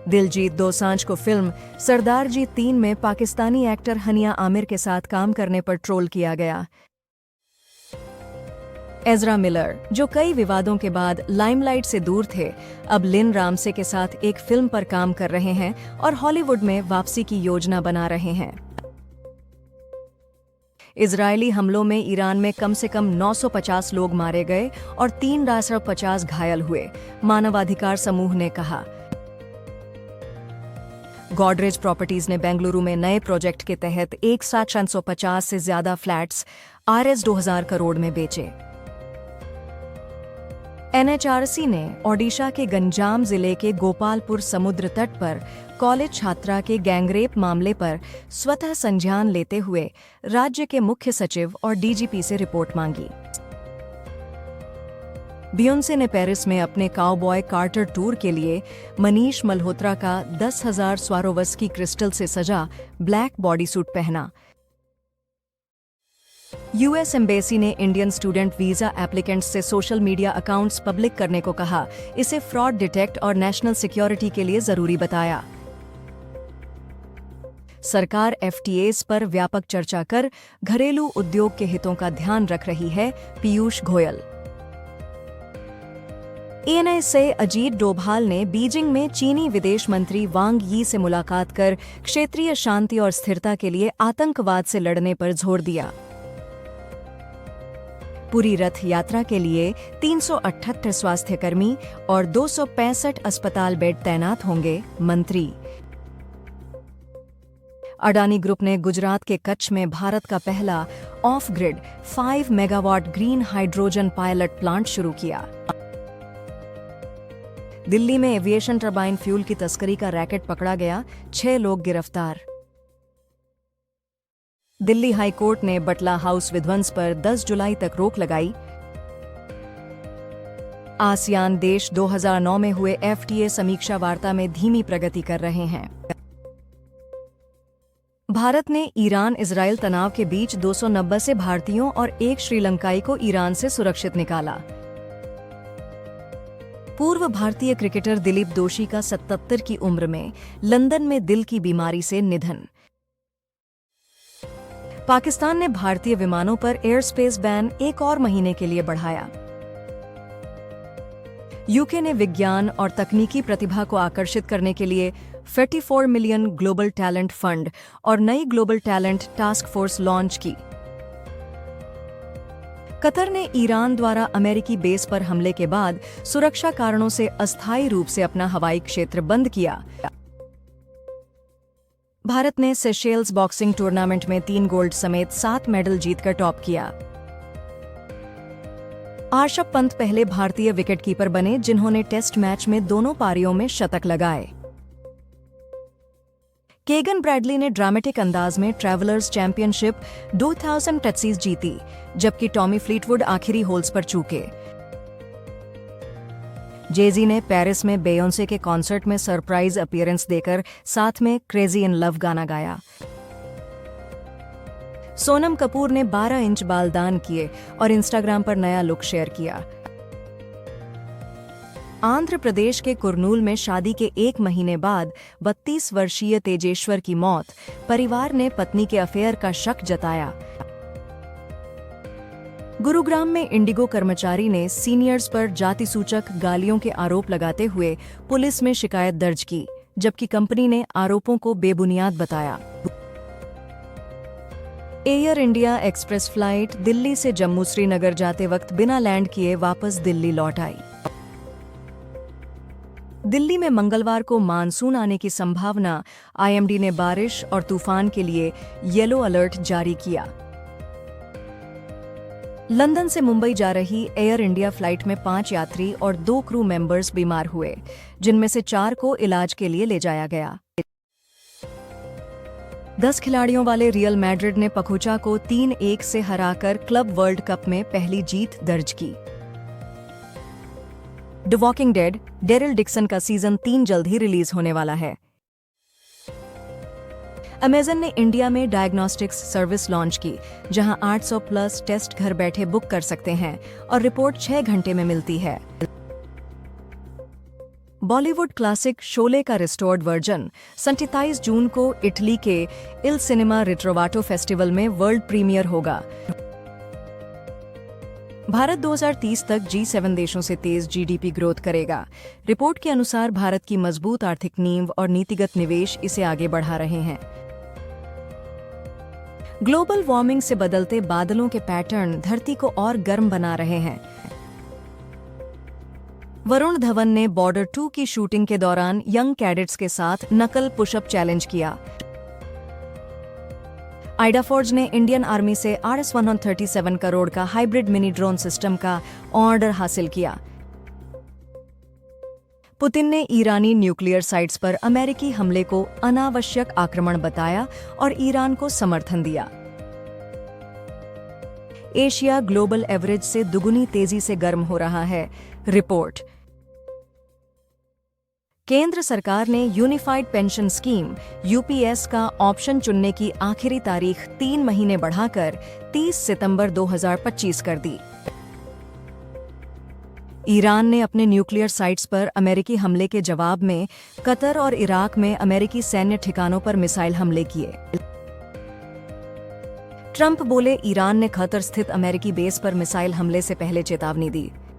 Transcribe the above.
दिलजीत दोसांझ को फिल्म सरदार जी 3 में Pakistani actor Haniyeh Aamir के साथ काम करने पर ट्रोल किया गया। एज़रा मिलर, जो कई विवादों के बाद लाइमलाइट से दूर थे, अब लिन रामसे के साथ एक फिल्म पर काम कर रहे हैं और हॉलीवुड में वापसी की योजना बना रहे हैं। इजरायली हमलों में ईरान में कम से कम 950 लोग मारे गए और 350 घायल हुए, मानवाधिकार समूह ने कहा। गॉडरेज प्रॉपर्टीज ने बेंगलुरु में नए प्रोजेक्ट के तहत एक साथ 650 से ज्यादा फ्लैट्स RS 2000 करोड़ में बेचे। NHRC ने ओडिशा के गंजाम जिले के गोपालपुर समुद्र तट पर कॉलेज छात्रा के गैंगरेप मामले पर स्वतः संज्ञान लेते हुए राज्य के मुख्य सचिव और DGP से रिपोर्ट मांगी। बियोंसे ने पेरिस में अपने काउबॉय कार्टर टूर के लिए मनीष मल्होत्रा का 10,000 स्वारोवस्की क्रिस्टल से सजा ब्लैक बॉडी सूट पहना। US एम्बेसी ने इंडियन स्टूडेंट वीजा एप्लीकेंट्स से सोशल मीडिया अकाउंट्स पब्लिक करने को कहा, इसे फ्रॉड डिटेक्ट और नेशनल सिक्योरिटी के लिए जरूरी बताया। सरकार FTAs पर व्यापक चर्चा कर घरेलू उद्योग के हितों का ध्यान रख रही है, पीयूष गोयल। ANI से अजीत डोभाल ने बीजिंग में चीनी विदेश मंत्री वांग यी से मुलाकात कर क्षेत्रीय शांति और स्थिरता के लिए आतंकवाद से लड़ने पर जोर दिया। पूरी रथ यात्रा के लिए 378 स्वास्थ्यकर्मी और 265 अस्पताल बेड तैनात होंगे, मंत्री। अडानी ग्रुप ने गुजरात के कच्छ में भारत का पहला of grid 5 megawatt green hydrogen pilot plant शुरू किया। दिल्ली में एविएशन टरबाइन फ्यूल की तस्करी का रैकेट पकड़ा गया, 6 लोग गिरफ्तार। दिल्ली हाई कोर्ट ने बटला हाउस विध्वंस पर 10 जुलाई तक रोक लगाई। आसियान देश 2009 में हुए FTA समीक्षा वार्ता में धीमी प्रगति कर रहे हैं। भारत ने ईरान इजरायल तनाव के बीच 290 से भारतीयों और एक श्रीलंकाई को ईरान से सुरक्षित निकाला। पूर्व भारतीय क्रिकेटर दिलीप दोषी का 77 की उम्र में लंदन में दिल की बीमारी से निधन। पाकिस्तान ने भारतीय विमानों पर एयर स्पेस बैन एक और महीने के लिए बढ़ाया। यूके ने विज्ञान और तकनीकी प्रतिभा को आकर्षित करने के लिए 44 मिलियन ग्लोबल टैलेंट फंड और नई global talent task force launch की। कतर ने ईरान द्वारा अमेरिकी बेस पर हमले के बाद सुरक्षा कारणों से अस्थायी रूप से अपना हवाई क्षेत्र बंद किया। भारत ने सेशेल्स बॉक्सिंग टूर्नामेंट में 3 गोल्ड समेत 7 मेडल जीतकर टॉप किया। आर्षभ पंत पहले भारतीय विकेटकीपर बने जिन्होंने टेस्ट मैच में दोनों पारियों में शतक लगाए। केगन ब्रैडली ने ड्रामेटिक अंदाज में ट्रैवलर्स चैंपियनशिप 2000 टचसीज जीती, जबकि टॉमी फ्लीटवुड आखिरी होल्स पर चूके। जेजी ने पेरिस में बेयोंसे के कॉन्सर्ट में सरप्राइज अपीयरेंस देकर साथ में क्रेजी इन लव गाना गाया। सोनम कपूर ने 12 इंच बाल दान किए और इंस्टाग्राम पर नया लुक शेयर किया। आंध्र प्रदेश के कुर्नूल में शादी के 1 महीने बाद 32 वर्षीय तेजेश्वर की मौत, परिवार ने पत्नी के अफेयर का शक जताया। गुरुग्राम में इंडिगो कर्मचारी ने सीनियर्स पर जातिसूचक गालियों के आरोप लगाते हुए पुलिस में शिकायत दर्ज की, जबकि कंपनी ने आरोपों को बेबुनियाद बताया। Air India express flight Delhi से जम्मू श्रीनगर जाते वक्त बिना लैंड किए वापस दिल्ली लौट आई। दिल्ली में मंगलवार को मानसून आने की संभावना, IMD ने बारिश और तूफान के लिए येलो अलर्ट जारी किया। लंदन से मुंबई जा रही एयर इंडिया फ्लाइट में 5 यात्री और 2 क्रू मेंबर्स बीमार हुए, जिनमें से 4 को इलाज के लिए ले जाया गया। 10 खिलाड़ियों वाले रियल मैड्रिड ने पखुचा को 3-1 से हराकर क्लब वर्ल्ड कप में पहली जीत दर्ज की। The walking dead, Daryl Dixon का सीजन 3 जल्द ही रिलीज होने वाला है। अमेजन ने इंडिया में डायग्नोस्टिक्स सर्विस लॉन्च की, जहां 800 प्लस टेस्ट घर बैठे बुक कर सकते हैं और रिपोर्ट 6 घंटे में मिलती है। बॉलीवुड क्लासिक शोले का रिस्टोर्ड वर्जन 27 जून को इटली के इल सिनेमा रिट्रोवाटो फेस्टिवल में वर्ल्ड प्रीमियर होगा। भारत 2030 तक G7 देशों से तेज जीडीपी ग्रोथ करेगा। रिपोर्ट के अनुसार भारत की मजबूत आर्थिक नींव और नीतिगत निवेश इसे आगे बढ़ा रहे हैं। ग्लोबल वार्मिंग से बदलते बादलों के पैटर्न धरती को और गर्म बना रहे हैं। वरुण धवन ने बॉर्डर 2 की शूटिंग के दौरान यंग कैडेट्स के साथ नकल पुशअप चैलेंज किया। आइडाफोर्ज ने इंडियन आर्मी से RS-137 करोड़ का हाइब्रिड मिनी ड्रोन सिस्टम का ऑर्डर हासिल किया। पुतिन ने ईरानी न्यूक्लियर साइट्स पर अमेरिकी हमले को अनावश्यक आक्रमण बताया और ईरान को समर्थन दिया। एशिया ग्लोबल एवरेज से दुगुनी तेजी से गर्म हो रहा है। रिपोर्ट। केंद्र सरकार ने यूनिफाइड पेंशन स्कीम (यूपीएस) का ऑप्शन चुनने की आखिरी तारीख 3 महीने बढ़ाकर 30 सितंबर 2025 कर दी। ईरान ने अपने न्यूक्लियर साइट्स पर अमेरिकी हमले के जवाब में कतर और इराक में अमेरिकी सैन्य ठिकानों पर मिसाइल हमले किए। ट्रंप बोले, ईरान ने खतर स्थित अमेरिकी बेस पर मिसाइल हमले से पहले चेतावनी दी।